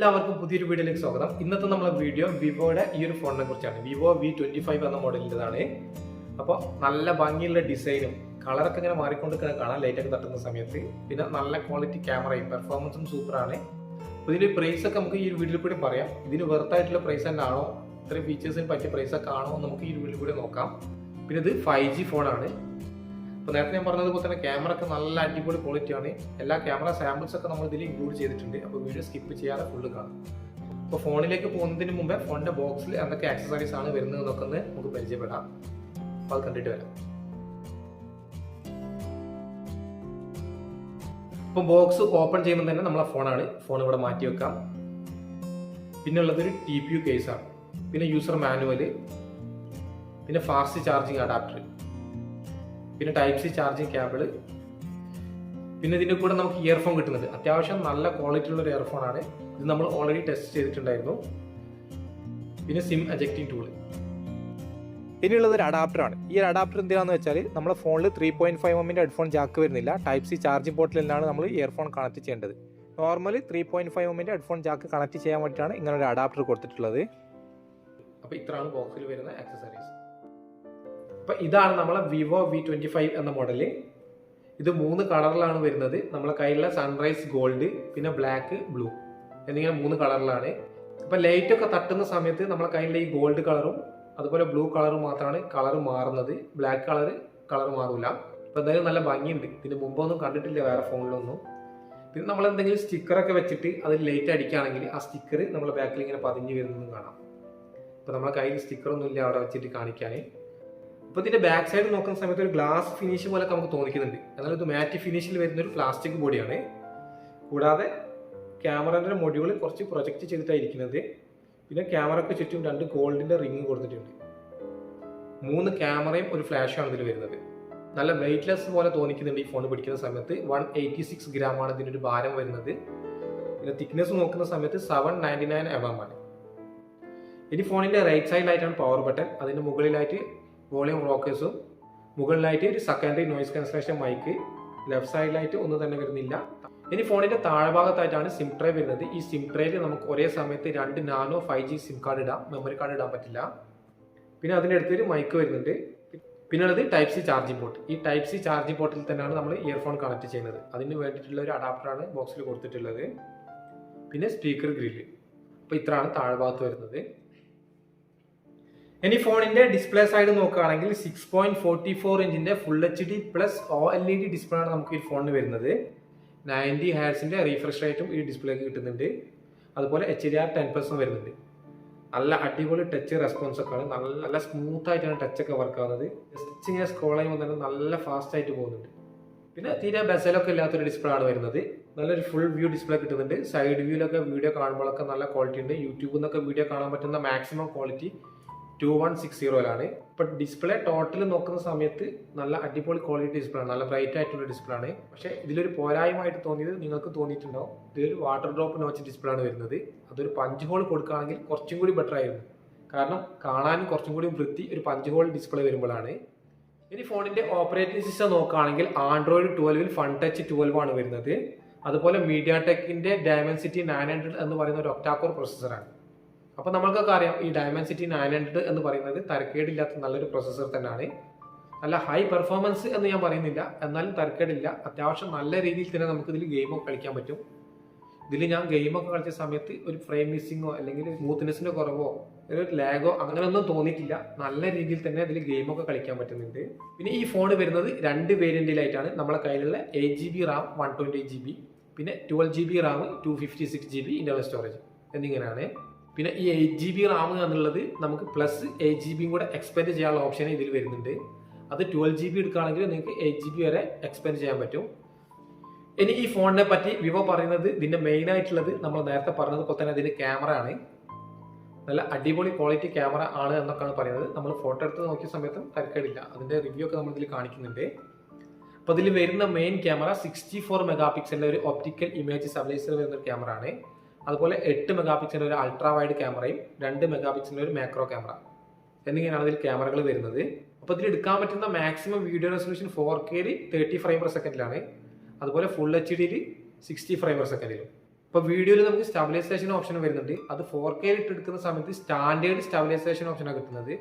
എല്ലാവർക്കും പുതിയൊരു വീഡിയോയിലേക്ക് സ്വാഗതം. ഇന്നത്തെ നമ്മളെ വീഡിയോ വിവോയുടെ ഈ ഒരു ഫോണിനെ കുറിച്ചാണ്. വിവോ V25 എന്ന മോഡലിൻ്റെതാണ്. അപ്പോൾ നല്ല ഭംഗിയുള്ള ഡിസൈനും കളറൊക്കെ ഇങ്ങനെ മാറിക്കൊണ്ട് കാണാം ലൈറ്റൊക്കെ തട്ടുന്ന സമയത്ത്. പിന്നെ നല്ല ക്വാളിറ്റി ക്യാമറയും പെർഫോമൻസും സൂപ്പറാണ്. അപ്പോൾ ഇതിൻ്റെ പ്രൈസ് ഒക്കെ നമുക്ക് ഈ ഒരു വീഡിയോയിൽ കൂടി പറയാം. ഇതിന് വെർത്തായിട്ടുള്ള പ്രൈസ് തന്നെ ആണോ, ഇത്രയും ഫീച്ചേഴ്സിന് പറ്റിയ പ്രൈസൊക്കെ ആണോ എന്ന് നമുക്ക് ഈ ഒരു വീഡിയോയിൽ കൂടി നോക്കാം. പിന്നെ ഇത് 5G ഫോണാണ്. അപ്പോൾ നേരത്തെ ഞാൻ പറഞ്ഞതുപോലെ തന്നെ ക്യാമറ ഒക്കെ നല്ല അടിപൊളി ക്വാളിറ്റിയാണ്. എല്ലാ ക്യാമറ സാമ്പിൾസ് ഒക്കെ നമ്മൾ ഇതിൽ ഇൻക്ലൂഡ് ചെയ്തിട്ടുണ്ട്. അപ്പോൾ വീഡിയോ സ്കിപ്പ് ചെയ്യാതെ ഫുള്ള് കാണാം. അപ്പോൾ ഫോണിലേക്ക് പോകുന്നതിന് മുമ്പേ ഫോണിൻ്റെ ബോക്സിൽ എന്തൊക്കെ ആക്സസറീസ് ആണ് വരുന്നത് എന്നൊക്കെ നമുക്ക് പരിചയപ്പെടാം. അപ്പോൾ അത് കണ്ടിട്ട് വരാം. ഇപ്പോൾ ബോക്സ് ഓപ്പൺ ചെയ്യുമ്പോൾ തന്നെ നമ്മളെ ഫോണാണ്. ഫോൺ ഇവിടെ മാറ്റി വെക്കാം. പിന്നെ ഉള്ളതൊരു TPU കേസാണ്. പിന്നെ യൂസർ മാനുവൽ, പിന്നെ ഫാസ്റ്റ് ചാർജിങ് അഡാപ്റ്റർ, പിന്നെ Type-C ചാർജിങ് കേബിള്, പിന്നെ ഇതിൻ്റെ കൂടെ നമുക്ക് ഇയർഫോൺ കിട്ടുന്നത്. അത്യാവശ്യം നല്ല ക്വാളിറ്റി ഉള്ള ഒരു ഇയർഫോൺ ആണ്. ഇത് നമ്മൾ ഓൾറെഡി ടെസ്റ്റ് ചെയ്തിട്ടുണ്ടായിരുന്നു. പിന്നെ സിം എജക്റ്റിംഗ് ടൂള്. ഇനിയുള്ളത് ഒരു അഡാപ്റ്ററാണ്. ഈ ഒരു അഡാപ്റ്റർ എന്തിനാണെന്ന് വെച്ചാൽ നമ്മുടെ ഫോണിൽ 3.5 mm ഹെഡ്ഫോൺ ജാക്ക് വരുന്നില്ല. Type-C ചാർജിങ് പോർട്ടിലാണ് നമ്മൾ ഇയർഫോൺ കണക്ട് ചെയ്യേണ്ടത്. Normally 3.5 mm headphone Jack connect ചെയ്യാൻ വേണ്ടിയിട്ടാണ് ഇങ്ങനെ ഒരു അഡാപ്റ്റർ കൊടുത്തിട്ടുള്ളത്. അപ്പോൾ ഇത്രയാണ് ബോക്സിൽ വരുന്ന ആക്സസറീസ്. അപ്പോൾ ഇതാണ് നമ്മളെ വിവോ V25 എന്ന മോഡല്. ഇത് 3 കളറിലാണ് വരുന്നത്. നമ്മളെ കയ്യിലുള്ള സൺറൈസ് ഗോൾഡ്, പിന്നെ ബ്ലാക്ക്, ബ്ലൂ എന്നിങ്ങനെ 3 കളറിലാണ്. അപ്പോൾ ലൈറ്റൊക്കെ തട്ടുന്ന സമയത്ത് നമ്മളെ കയ്യിലുള്ള ഈ ഗോൾഡ് കളറും അതുപോലെ ബ്ലൂ കളറും മാത്രമാണ് കളർ മാറുന്നത്. ബ്ലാക്ക് കളർ മാറില്ല. അപ്പോൾ എന്തായാലും നല്ല ഭംഗിയുണ്ട്. ഇതിന് മുമ്പൊന്നും കണ്ടിട്ടില്ല വേറെ ഫോണിലൊന്നും. പിന്നെ നമ്മൾ എന്തെങ്കിലും സ്റ്റിക്കറൊക്കെ വെച്ചിട്ട് അതിൽ ലൈറ്റ് അടിക്കുകയാണെങ്കിൽ ആ സ്റ്റിക്കർ നമ്മളെ ബാക്കിൽ ഇങ്ങനെ പതിഞ്ഞ് വരുന്നതും കാണാം. ഇപ്പോൾ നമ്മളെ കയ്യിൽ സ്റ്റിക്കറൊന്നും ഇല്ല അവിടെ വെച്ചിട്ട് കാണിക്കാൻ. അപ്പോൾ ഇതിൻ്റെ ബാക്ക് സൈഡ് നോക്കുന്ന സമയത്ത് ഒരു ഗ്ലാസ് ഫിനിഷ് പോലെ നമുക്ക് തോന്നിക്കുന്നുണ്ട്. എന്നാൽ ഇത് മാറ്റ് ഫിനിഷിൽ വരുന്ന ഒരു പ്ലാസ്റ്റിക് ബോഡിയാണ്. കൂടാതെ ക്യാമറയുടെ മൊഡ്യൂൾ കുറച്ച് പ്രൊജക്റ്റ് ചെയ്തിട്ടായിരിക്കുന്നത്. പിന്നെ ക്യാമറയ്ക്ക് ചുറ്റും 2 ഗോൾഡിൻ്റെ റിങ് കൊടുത്തിട്ടുണ്ട്. 3 ക്യാമറയും ഒരു ഫ്ലാഷാണ് ഇതിൽ വരുന്നത്. നല്ല വെയ്റ്റ്ലെസ് പോലെ തോന്നിക്കുന്നുണ്ട് ഈ ഫോൺ പിടിക്കുന്ന സമയത്ത്. 186 ഗ്രാമാണ് ഇതിൻ്റെ ഒരു ഭാരം വരുന്നത്. പിന്നെ തിക്നെസ് നോക്കുന്ന സമയത്ത് 799 mm ആണ്. ഇനി ഫോണിൻ്റെ റൈറ്റ് സൈഡിലായിട്ടാണ് പവർ ബട്ടൺ. അതിൻ്റെ മുകളിലായിട്ട് വോളിയം റോക്കേഴ്സും, മുകളിലായിട്ട് ഒരു secondary noise cancellation mic, left സൈഡിലായിട്ട് ഒന്നും തന്നെ വരുന്നില്ല. ഇനി ഫോണിന്റെ താഴ്ഭാഗത്തായിട്ടാണ് സിം ട്രേ വരുന്നത്. ഈ സിം ട്രേയിൽ നമുക്ക് ഒരേ സമയത്ത് 2 നാനോ 5G സിം കാർഡ് ഇടാം. മെമ്മറി കാർഡ് ഇടാൻ പറ്റില്ല. പിന്നെ അതിൻ്റെ അടുത്തൊരു മൈക്ക് വരുന്നുണ്ട്. പിന്നെ ഉള്ളത് Type-C ചാർജിങ് പോർട്ട്. ഈ Type-C ചാർജിങ് പോർട്ടിൽ തന്നെയാണ് നമ്മൾ ഇയർഫോൺ കണക്ട് ചെയ്യുന്നത്. അതിന് വേണ്ടിയിട്ടുള്ള ഒരു അഡാപ്റ്ററാണ് ബോക്സിൽ കൊടുത്തിട്ടുള്ളത്. പിന്നെ സ്പീക്കർ ഗ്രില്ല്. അപ്പോൾ ഇത്രയാണ് താഴ്ഭാഗത്ത് വരുന്നത്. ഇനി ഫോണിന്റെ ഡിസ്പ്ലേ സൈഡ് നോക്കുകയാണെങ്കിൽ 6.44 ഇഞ്ചിന്റെ full HD plus OLED display ആണ് നമുക്ക് ഈ ഫോണിന് വരുന്നത്. 90 Hz റീഫ്രഷ് റേറ്റും ഈ ഡിസ്പ്ലേക്ക് കിട്ടുന്നുണ്ട്. അതുപോലെ HDR 10+ വരുന്നുണ്ട്. നല്ല അടിപൊളി ടച്ച് റെസ്പോൺസ് ഒക്കെ ആണ്. നല്ല സ്മൂത്ത് ആയിട്ടാണ് ടച്ചൊക്കെ വർക്ക് ആവുന്നത്. ജസ്റ്റ് ഇങ്ങനെ സ്ക്രോൾ ചെയ്യുമ്പോൾ തന്നെ നല്ല ഫാസ്റ്റ് ആയിട്ട് പോകുന്നുണ്ട്. പിന്നെ തീരെ ബെസലൊക്കെ ഇല്ലാത്തൊരു ഡിസ്പ്ലേ ആണ് വരുന്നത്. നല്ലൊരു ഫുൾ വ്യൂ ഡിസ്പ്ലേ കിട്ടുന്നുണ്ട്. സൈഡ് വ്യൂയിലൊക്കെ വീഡിയോ കാണുമ്പോഴൊക്കെ നല്ല ക്വാളിറ്റി ഉണ്ട്. യൂട്യൂബിൽ നിന്നൊക്കെ വീഡിയോ കാണാൻ പറ്റുന്ന മാക്സിമം ക്വാളിറ്റി 2160 ഇപ്പൊ ഡിസ്പ്ലേ ടോട്ടൽ നോക്കുന്ന സമയത്ത് നല്ല അടിപൊളി ക്വാളിറ്റി ഡിസ്പ്ലേ ആണ്. നല്ല ബ്രൈറ്റ് ആയിട്ടുള്ള ഡിസ്പ്ലേ ആണ്. പക്ഷേ ഇതിലൊരു പോരായ്മയായിട്ട് തോന്നിയത് നിങ്ങൾക്ക് തോന്നിയിട്ടുണ്ടാവും, ഇതൊരു വാട്ടർ ഡ്രോപ്പ് നോച്ച് ഡിസ്പ്ലേ ആണ് വരുന്നത്. അതൊരു പഞ്ച് ഹോൾ കൊടുക്കുകയാണെങ്കിൽ കുറച്ചും കൂടി ബെറ്റർ ആയിരുന്നു. കാരണം കാണാനും കുറച്ചും കൂടി വൃത്തി ഒരു പഞ്ച് ഹോൾ ഡിസ്പ്ലേ വരുമ്പോഴാണ്. ഇനി ഫോണിന്റെ ഓപ്പറേറ്റിംഗ് സിസ്റ്റം നോക്കുകയാണെങ്കിൽ Android 12 ഫൺ ടച്ച് 12 ആണ് വരുന്നത്. അതുപോലെ MediaTekന്റെ Dimensity 900 എന്ന് പറയുന്ന ഒരു ഒക്ടാകോർ പ്രൊസസ്സറാണ്. അപ്പോൾ നമ്മൾക്കൊക്കെ അറിയാം ഈ Dimensity 900 എന്ന് പറയുന്നത് തരക്കേടില്ലാത്ത നല്ലൊരു പ്രൊസസ്സർ തന്നെയാണ്. നല്ല ഹൈ പെർഫോമൻസ് എന്ന് ഞാൻ പറയുന്നില്ല, എന്നാലും തരക്കേടില്ല. അത്യാവശ്യം നല്ല രീതിയിൽ തന്നെ നമുക്ക് ഇതിൽ ഗെയിമൊക്കെ കളിക്കാൻ പറ്റും. ഇതിൽ ഞാൻ ഗെയിമൊക്കെ കളിച്ച സമയത്ത് ഒരു ഫ്രെയിം മിസ്സിങ്ങോ അല്ലെങ്കിൽ സ്മൂത്ത്നെസ്സിന്റെ കുറവോ ഒരു ലാഗോ അങ്ങനെയൊന്നും തോന്നിയിട്ടില്ല. നല്ല രീതിയിൽ തന്നെ ഇതിൽ ഗെയിമൊക്കെ കളിക്കാൻ പറ്റുന്നുണ്ട്. പിന്നെ ഈ ഫോൺ വരുന്നത് 2 വേരിയന്റിലായിട്ടാണ്. നമ്മളെ കയ്യിലുള്ള 8GB RAM 128GB, പിന്നെ 12GB RAM 256GB internal storage എന്നിങ്ങനെയാണ്. പിന്നെ ഈ 8GB RAM എന്നുള്ളത് നമുക്ക് പ്ലസ് 8GB കൂടെ എക്സ്പെൻഡ് ചെയ്യാനുള്ള ഓപ്ഷൻ ഇതിൽ വരുന്നുണ്ട്. അത് 12GB എടുക്കുകയാണെങ്കിൽ നിങ്ങൾക്ക് 8GB വരെ എക്സ്പെൻഡ് ചെയ്യാൻ പറ്റും. ഇനി ഈ ഫോണിനെ പറ്റി വിവോ പറയുന്നത് ഇതിന്റെ മെയിൻ ആയിട്ടുള്ളത് നമ്മൾ നേരത്തെ പറഞ്ഞതുപോലെ തന്നെ ഇതിന്റെ ക്യാമറ ആണ്. നല്ല അടിപൊളി ക്വാളിറ്റി ക്യാമറ ആണ് എന്നൊക്കെയാണ് പറയുന്നത്. നമ്മൾ ഫോട്ടോ എടുത്ത് നോക്കിയ സമയത്തും തരക്കേടില്ല. അതിന്റെ റിവ്യൂ ഒക്കെ നമ്മൾ ഇതിൽ കാണിക്കുന്നുണ്ട്. അപ്പോൾ ഇതിൽ വരുന്ന മെയിൻ ക്യാമറ 64 മെഗാപിക്സലിന്റെ ഒരു ഒപ്റ്റിക്കൽ ഇമേജ് സ്റ്റെബിലൈസർ വരുന്ന ഒരു ക്യാമറ ആണ്. അതുപോലെ 8 മെഗാപിക്സലിന്റെ ഒരു അൾട്രാ വൈഡ് ക്യാമറയും 2 മെഗാപിക്സലിന്റെ ഒരു മാക്രോ ക്യാമറ എന്നിങ്ങനെയാണ് ഇതിൽ ക്യാമറകൾ വരുന്നത്. അപ്പോൾ ഇതിൽ എടുക്കാൻ പറ്റുന്ന maximum video resolution 4K 30 frame per സെക്കൻഡിലാണ്. അതുപോലെ ഫുൾ HD 60 ഫ്രെയിം പെർ സെക്കൻഡിലും. ഇപ്പോൾ വീഡിയോയിൽ നമുക്ക് സ്റ്റെബിലൈസേഷൻ ഓപ്ഷൻ വരുന്നുണ്ട്. അത് 4K എടുക്കുന്ന സമയത്ത് സ്റ്റാൻഡേർഡ് സ്റ്റെബിലൈസേഷൻ ഓപ്ഷനാണ് കിട്ടുന്നത്.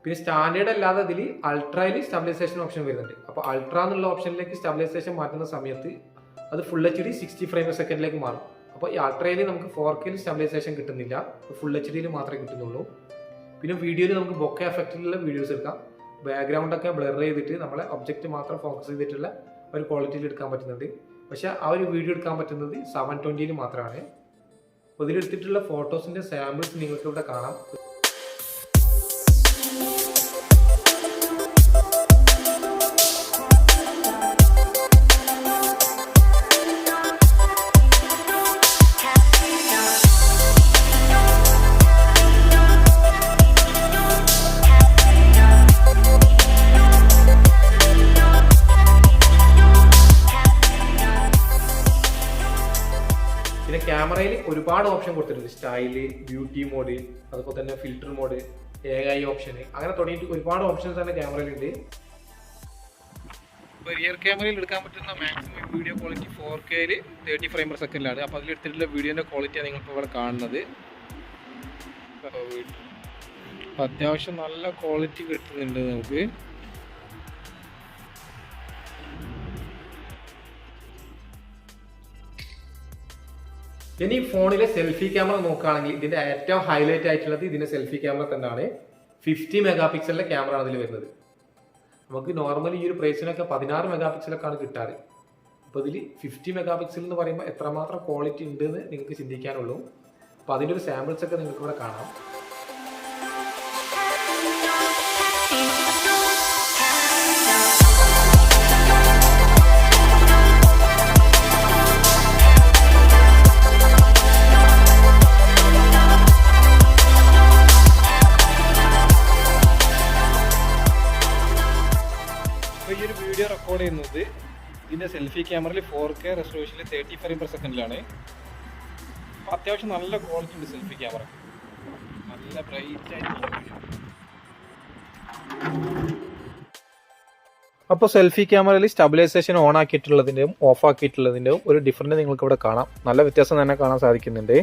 പിന്നെ സ്റ്റാൻഡേർഡ് അല്ലാതെ അതിൽ അൾട്രയിൽ സ്റ്റെബിലൈസേഷൻ ഓപ്ഷൻ വരുന്നുണ്ട്. അപ്പോൾ അൾട്ര എന്നുള്ള ഓപ്ഷനിലേക്ക് സ്റ്റെബിലൈസേഷൻ മാറ്റുന്ന സമയത്ത് അത് ഫുൾ HD 60 ഫ്രെയിം പെർ സെക്കൻഡിലേക്ക് മാറും. അപ്പോൾ ഈ അൾട്രയിൽ നമുക്ക് 4K സ്റ്റെബിലൈസേഷൻ കിട്ടുന്നില്ല, ഫുൾ HDയിൽ മാത്രമേ കിട്ടുന്നുള്ളൂ. പിന്നെ വീഡിയോയിൽ നമുക്ക് ബൊക്കെ എഫക്റ്റിലുള്ള വീഡിയോസ് എടുക്കാം. ബാക്ക്ഗ്രൗണ്ട് ഒക്കെ ബ്ലർ ചെയ്തിട്ട് നമ്മളെ ഒബ്ജക്റ്റ് മാത്രം ഫോക്കസ് ചെയ്തിട്ടുള്ള ഒരു ക്വാളിറ്റിയിൽ എടുക്കാൻ പറ്റുന്നുണ്ട്. പക്ഷെ ആ ഒരു വീഡിയോ എടുക്കാൻ പറ്റുന്നത് 720 മാത്രമാണ്. അപ്പോൾ ഇതിലെടുത്തിട്ടുള്ള ഫോട്ടോസിന്റെ സാമ്പിൾസ് നിങ്ങൾക്ക് ഇവിടെ കാണാം. പിന്നെ ക്യാമറയിൽ ഒരുപാട് ഓപ്ഷൻ കൊടുത്തിട്ടുണ്ട്. സ്റ്റൈല്, ബ്യൂട്ടി മോഡ്, അതുപോലെ തന്നെ ഫിൽറ്റർ മോഡ്, AI ഓപ്ഷൻ, അങ്ങനെ തുടങ്ങിയിട്ട് ഒരുപാട് ഓപ്ഷൻസ് തന്നെ ക്യാമറയിലുണ്ട്. ഇപ്പോൾ റിയർ ക്യാമറയിൽ എടുക്കാൻ പറ്റുന്ന maximum video quality 4K 30 frame per സെക്കൻഡിലാണ്. അപ്പോൾ അതിലെടുത്തിട്ടുള്ള വീഡിയോൻ്റെ ക്വാളിറ്റിയാണ് നിങ്ങളിപ്പോൾ ഇവിടെ കാണുന്നത്. അത്യാവശ്യം നല്ല ക്വാളിറ്റി കിട്ടുന്നുണ്ട് നമുക്ക്. ഇനി ഫോണിലെ സെൽഫി ക്യാമറ നോക്കുകയാണെങ്കിൽ ഇതിന്റെ ഏറ്റവും ഹൈലൈറ്റ് ആയിട്ടുള്ളത് ഇതിന്റെ സെൽഫി ക്യാമറ തന്നെയാണ്. 50 മെഗാ പിക്സലിന്റെ ക്യാമറ ആണ് ഇതിൽ വരുന്നത്. നമുക്ക് നോർമലി ഈ ഒരു പ്രൈസിനൊക്കെ 16 മെഗാ പിക്സലൊക്കെയാണ് കിട്ടാറ്. അപ്പോൾ ഇതിൽ 50 മെഗാ പിക്സൽ എന്ന് പറയുമ്പോൾ എത്രമാത്രം ക്വാളിറ്റി ഉണ്ട് എന്ന് നിങ്ങൾക്ക് ചിന്തിക്കാനുള്ളൂ. അപ്പോൾ അതിൻ്റെ ഒരു സാമ്പിൾസ് ഒക്കെ നിങ്ങൾക്ക് ഇവിടെ കാണാം. ഈ ഒരു വീഡിയോ റെക്കോർഡ് ചെയ്യുന്നത് ഇതിൻ്റെ സെൽഫി ക്യാമറയിൽ 4K റെസൊല്യൂഷനിൽ 30 ഫ്രെയിം പെർ സെക്കൻഡിലാണ്. അപ്പോൾ അത്യാവശ്യം നല്ല ക്വാളിറ്റി ഉണ്ട് സെൽഫി ക്യാമറ, നല്ല ബ്രൈറ്റ് ആയിട്ട്. അപ്പോൾ സെൽഫി ക്യാമറയിൽ സ്റ്റെബിലൈസേഷൻ ഓൺ ആക്കിയിട്ടുള്ളതിൻ്റെയും ഓഫ് ആക്കിയിട്ടുള്ളതിൻ്റെയും ഒരു ഡിഫറൻറ്റ് നിങ്ങൾക്ക് ഇവിടെ കാണാം. നല്ല വ്യത്യാസം തന്നെ കാണാൻ സാധിക്കുന്നുണ്ട്.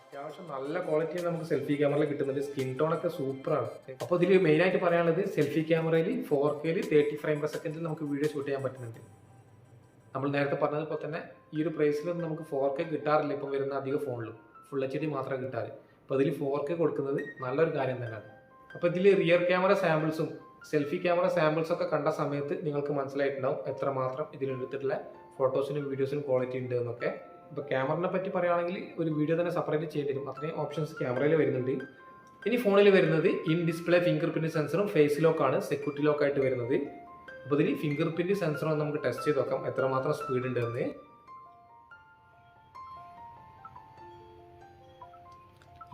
അത്യാവശ്യം നല്ല ക്വാളിറ്റി നമുക്ക് സെൽഫി ക്യാമറയിൽ കിട്ടുന്നുണ്ട്. സ്കിൻ ടോൺ ഒക്കെ സൂപ്പറാണ്. അപ്പോൾ ഇതിൽ മെയിനായിട്ട് പറയാനുള്ളത് സെൽഫി ക്യാമറയിൽ 4K 30 ഫ്രെയിം പെർ സെക്കൻഡിൽ നമുക്ക് വീഡിയോ ഷൂട്ട് ചെയ്യാൻ പറ്റുന്നുണ്ട്. നമ്മൾ നേരത്തെ പറഞ്ഞതുപോലെ തന്നെ ഈ ഒരു പ്രൈസിലൊന്നും നമുക്ക് 4K കിട്ടാറില്ല. ഇപ്പം വരുന്ന അധിക ഫോണിലും ഫുൾ HD മാത്രമേ കിട്ടാറ്. അപ്പോൾ ഇതിൽ 4K കൊടുക്കുന്നത് നല്ലൊരു കാര്യം തന്നെയാണ്. അപ്പോൾ ഇതിൽ റിയർ ക്യാമറ സാമ്പിൾസും സെൽഫി ക്യാമറ സാമ്പിൾസും ഒക്കെ കണ്ട സമയത്ത് നിങ്ങൾക്ക് മനസ്സിലായിട്ടുണ്ടാവും എത്രമാത്രം ഇതിലെടുത്തിട്ടുള്ള ഫോട്ടോസിനും വീഡിയോസിനും ക്വാളിറ്റി ഉണ്ട് എന്നൊക്കെ. ഇപ്പോൾ ക്യാമറനെ പറ്റി പറയുകയാണെങ്കിൽ ഒരു വീഡിയോ തന്നെ സെപ്പറേറ്റ് ചെയ്യേണ്ടി വരും. അത്രയും ഓപ്ഷൻസ് ക്യാമറയിൽ വരുന്നുണ്ട്. ഇനി ഫോണിൽ വരുന്നത് ഇൻ ഡിസ്പ്ലേ ഫിംഗർ പ്രിന്റ് സെൻസറും ഫേസ് ലോക്കാണ് സെക്യൂരിറ്റി ലോക്കായിട്ട് വരുന്നത്. അപ്പോൾ ഇതിൽ ഫിംഗർ പ്രിന്റ് സെൻസറും നമുക്ക് ടെസ്റ്റ് ചെയ്ത് നോക്കാം എത്രമാത്രം സ്പീഡ് ഉണ്ടെന്ന്.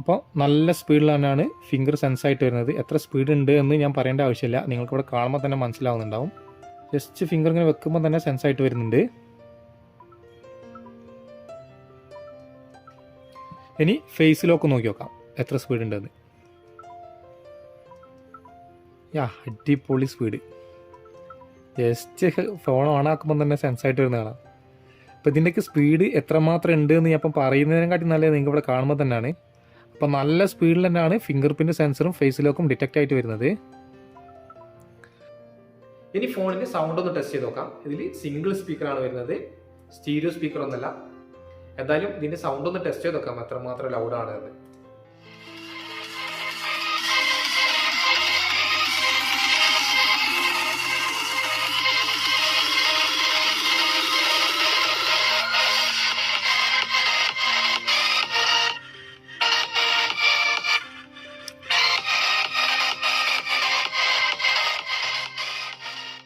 അപ്പോൾ നല്ല സ്പീഡിൽ തന്നെയാണ് ഫിംഗർ സെൻസ് ആയിട്ട് വരുന്നത്. എത്ര സ്പീഡ് ഉണ്ട് എന്ന് ഞാൻ പറയേണ്ട ആവശ്യമില്ല, നിങ്ങൾക്കിവിടെ കാണുമ്പോൾ തന്നെ മനസ്സിലാവുന്നുണ്ടാവും. ജസ്റ്റ് ഫിംഗർ ഇങ്ങനെ വെക്കുമ്പോൾ തന്നെ സെൻസ് ആയിട്ട് വരുന്നുണ്ട്. ഇനി ഫേസ് ലോക്ക് നോക്കി നോക്കാം എത്ര സ്പീഡ് ഉണ്ടെന്ന്. അടിപൊളി സ്പീഡ്. ജസ്റ്റ് ഫോൺ ഓൺ ആക്കുമ്പോൾ തന്നെ സെൻസ് ആയിട്ട് വരുന്ന കാണാം. അപ്പോൾ ഇതിൻ്റെയൊക്കെ സ്പീഡ് എത്രമാത്രം ഉണ്ട് എന്ന് ഞാൻ ഇപ്പം പറയുന്നതിനെക്കാട്ടി നല്ലത് നിങ്ങൾക്ക് ഇവിടെ കാണുമ്പോൾ തന്നെയാണ്. അപ്പോൾ നല്ല സ്പീഡിൽ തന്നെയാണ് ഫിംഗർ പ്രിന്റ് സെൻസറും ഫേസ് ലോക്കും ഡിറ്റക്റ്റ് ആയിട്ട് വരുന്നത്. ഇനി ഫോണിന്റെ സൗണ്ട് ഒന്ന് ടെസ്റ്റ് ചെയ്ത് നോക്കാം. ഇതിൽ സിംഗിൾ സ്പീക്കറാണ് വരുന്നത്, സ്റ്റീരിയോ സ്പീക്കർ ഒന്നല്ല. എന്തായാലും ഇതിന്റെ സൗണ്ട് ഒന്ന് ടെസ്റ്റ് ചെയ്ത് നോക്കാം എത്രമാത്രം ലൗഡാണ് അത്.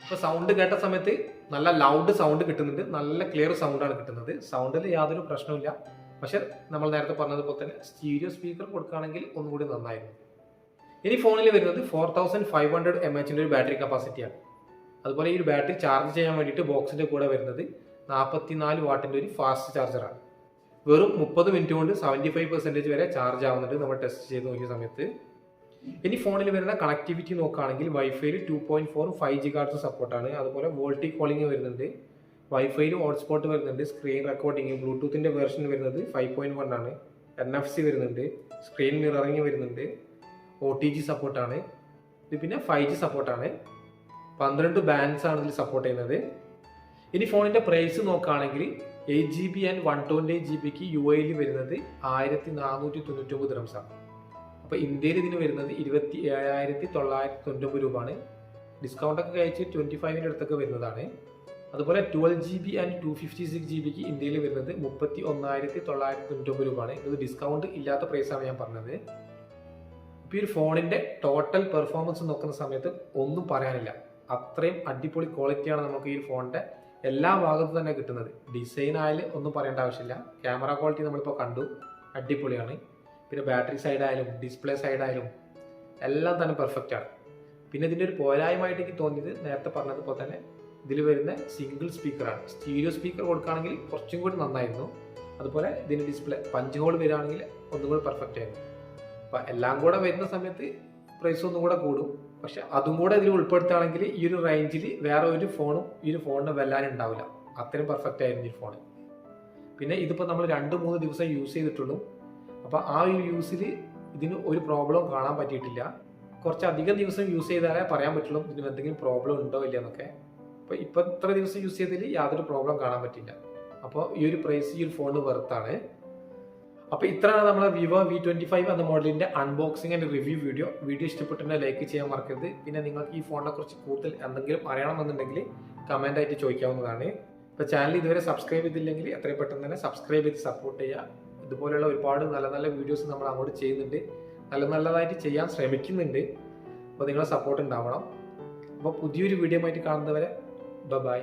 ഇപ്പോൾ സൗണ്ട് കേട്ട സമയത്ത് നല്ല ലൗഡ് സൗണ്ട് കിട്ടുന്നുണ്ട്, നല്ല ക്ലിയർ സൗണ്ടാണ് കിട്ടുന്നത്. സൗണ്ടിൽ യാതൊരു പ്രശ്നവുമില്ല. പക്ഷെ നമ്മൾ നേരത്തെ പറഞ്ഞതുപോലെ തന്നെ സ്റ്റീരിയോ സ്പീക്കർ കൊടുക്കുകയാണെങ്കിൽ ഒന്നുകൂടി നന്നായിരുന്നു. ഇനി ഫോണിൽ വരുന്നത് 4500 mAh ഒരു ബാറ്ററി കപ്പാസിറ്റിയാണ്. അതുപോലെ ഈ ഒരു ബാറ്ററി ചാർജ് ചെയ്യാൻ വേണ്ടിയിട്ട് ബോക്സിന്റെ കൂടെ വരുന്നത് 44 വാട്ടിന്റെ ഒരു ഫാസ്റ്റ് ചാർജറാണ്. വെറും 30 മിനിറ്റ് കൊണ്ട് 75% വരെ ചാർജ് ആവുന്നുണ്ട് നമ്മൾ ടെസ്റ്റ് ചെയ്ത് നോക്കിയ സമയത്ത്. ഇനി ഫോണിൽ വരുന്ന കണക്ടിവിറ്റി നോക്കുകയാണെങ്കിൽ വൈഫൈയിൽ 2.4 5G കാർഡ്സ് സപ്പോർട്ടാണ്. അതുപോലെ വോൾട്ടി കോളിംഗ് വരുന്നുണ്ട്, വൈഫൈയിൽ ഹോട്ട്സ്പോട്ട് വരുന്നുണ്ട്, സ്ക്രീൻ റെക്കോർഡിംഗ് ബ്ലൂടൂത്തിൻ്റെ വേർഷൻ വരുന്നത് 5.1 ആണ്, NFC വരുന്നുണ്ട്, സ്ക്രീൻ മിററിങ് വരുന്നുണ്ട്, OTG സപ്പോർട്ടാണ്, ഇത് പിന്നെ 5G സപ്പോർട്ടാണ്. 12 ബാൻഡ്സ് ആണ് ഇതിൽ സപ്പോർട്ട് ചെയ്യുന്നത്. ഇനി ഫോണിൻ്റെ പ്രൈസ് നോക്കുകയാണെങ്കിൽ 8GB ആൻഡ് 128GBക്ക് UAE വരുന്നത് 1499 ദിർഹംസാണ്. അപ്പോൾ ഇന്ത്യയിൽ ഇതിന് വരുന്നത് 27,999 രൂപയാണ്. ഡിസ്കൗണ്ടൊക്കെ കഴിച്ച് 25ൻ്റെ അടുത്തൊക്കെ വരുന്നതാണ്. അതുപോലെ 12GB ആൻഡ് 256GBക്ക് ഇന്ത്യയിൽ വരുന്നത് 31,999 രൂപയാണ്. ഇത് ഡിസ്കൗണ്ട് ഇല്ലാത്ത പ്രൈസാണ് ഞാൻ പറഞ്ഞത്. ഇപ്പോൾ ഈ ഒരു ഫോണിൻ്റെ ടോട്ടൽ പെർഫോമൻസ് നോക്കുന്ന സമയത്ത് ഒന്നും പറയാനില്ല. അത്രയും അടിപൊളി ക്വാളിറ്റിയാണ് നമുക്ക് ഈ ഫോണിൻ്റെ എല്ലാ ഭാഗത്തും തന്നെ കിട്ടുന്നത്. ഡിസൈൻ ആയാലും ഒന്നും പറയേണ്ട ആവശ്യമില്ല. ക്യാമറ ക്വാളിറ്റി നമ്മളിപ്പോൾ കണ്ടു, അടിപൊളിയാണ്. പിന്നെ ബാറ്ററി സൈഡായാലും ഡിസ്പ്ലേ സൈഡായാലും എല്ലാം തന്നെ പെർഫെക്റ്റ് ആണ്. പിന്നെ ഇതിൻ്റെ ഒരു പോരായ്മയായിട്ട് എനിക്ക് തോന്നിയത് നേരത്തെ പറഞ്ഞതുപോലെ തന്നെ ഇതിൽ വരുന്ന സിംഗിൾ സ്പീക്കറാണ്. സ്റ്റീരിയോ സ്പീക്കർ കൊടുക്കുകയാണെങ്കിൽ കുറച്ചും കൂടി നന്നായിരുന്നു. അതുപോലെ ഇതിൻ്റെ ഡിസ്പ്ലേ പഞ്ച് ഹോൾ വരികയാണെങ്കിൽ ഒന്നും കൂടി പെർഫെക്റ്റ് ആയിരുന്നു. അപ്പം എല്ലാം കൂടെ വരുന്ന സമയത്ത് പ്രൈസ് ഒന്നും കൂടെ കൂടും. പക്ഷെ അതും കൂടെ ഇതിൽ ഉൾപ്പെടുത്തുകയാണെങ്കിൽ ഈ ഒരു റേഞ്ചിൽ വേറെ ഒരു ഫോണും ഈ ഒരു ഫോണിന് വെല്ലാനും ഉണ്ടാവില്ല. അത്രയും പെർഫെക്റ്റ് ആയിരുന്നു ഈ ഫോൺ. പിന്നെ ഇതിപ്പോൾ നമ്മൾ 2-3 ദിവസം യൂസ് ചെയ്തിട്ടുള്ളൂ. അപ്പോൾ ആ ഒരു യൂസിൽ ഇതിന് ഒരു പ്രോബ്ലം കാണാൻ പറ്റിയിട്ടില്ല. കുറച്ചധികം ദിവസം യൂസ് ചെയ്താലേ പറയാൻ പറ്റുള്ളൂ ഇതിന് എന്തെങ്കിലും പ്രോബ്ലം ഉണ്ടോ ഇല്ല എന്നൊക്കെ. അപ്പോൾ ഇപ്പോൾ ഇത്ര ദിവസം യൂസ് ചെയ്തതിൽ യാതൊരു പ്രോബ്ലം കാണാൻ പറ്റില്ല. അപ്പോൾ ഈ ഒരു പ്രൈസ് ഈ ഒരു ഫോണിന് വെർത്താണ്. അപ്പോൾ ഇത്രയാണ് നമ്മളെ Vivo V25 എന്ന മോഡലിൻ്റെ അൺബോക്സിംഗ് ആൻഡ് റിവ്യൂ വീഡിയോ. ഇഷ്ടപ്പെട്ടിട്ടുണ്ടെങ്കിൽ ലൈക്ക് ചെയ്യാൻ മറക്കരുത്. പിന്നെ നിങ്ങൾക്ക് ഈ ഫോണിനെ കുറിച്ച് കൂടുതൽ എന്തെങ്കിലും അറിയണമെന്നുണ്ടെങ്കിൽ കമൻ്റ് ആയിട്ട് ചോദിക്കാവുന്നതാണ്. ഇപ്പോൾ ചാനൽ ഇതുവരെ സബ്സ്ക്രൈബ് ചെയ്തില്ലെങ്കിൽ എത്രയും പെട്ടെന്ന് തന്നെ സബ്സ്ക്രൈബ് ചെയ്ത് സപ്പോർട്ട് ചെയ്യുക. ഇതുപോലെയുള്ള ഒരുപാട് നല്ല നല്ല വീഡിയോസ് നമ്മൾ അങ്ങോട്ട് ചെയ്യുന്നുണ്ട്, നല്ലതായിട്ട് ചെയ്യാൻ ശ്രമിക്കുന്നുണ്ട്. അപ്പോൾ നിങ്ങളുടെ സപ്പോർട്ട് ഉണ്ടാവണം. അപ്പോൾ പുതിയൊരു വീഡിയോ ആയിട്ട് കാണുന്നവരെ ബൈ.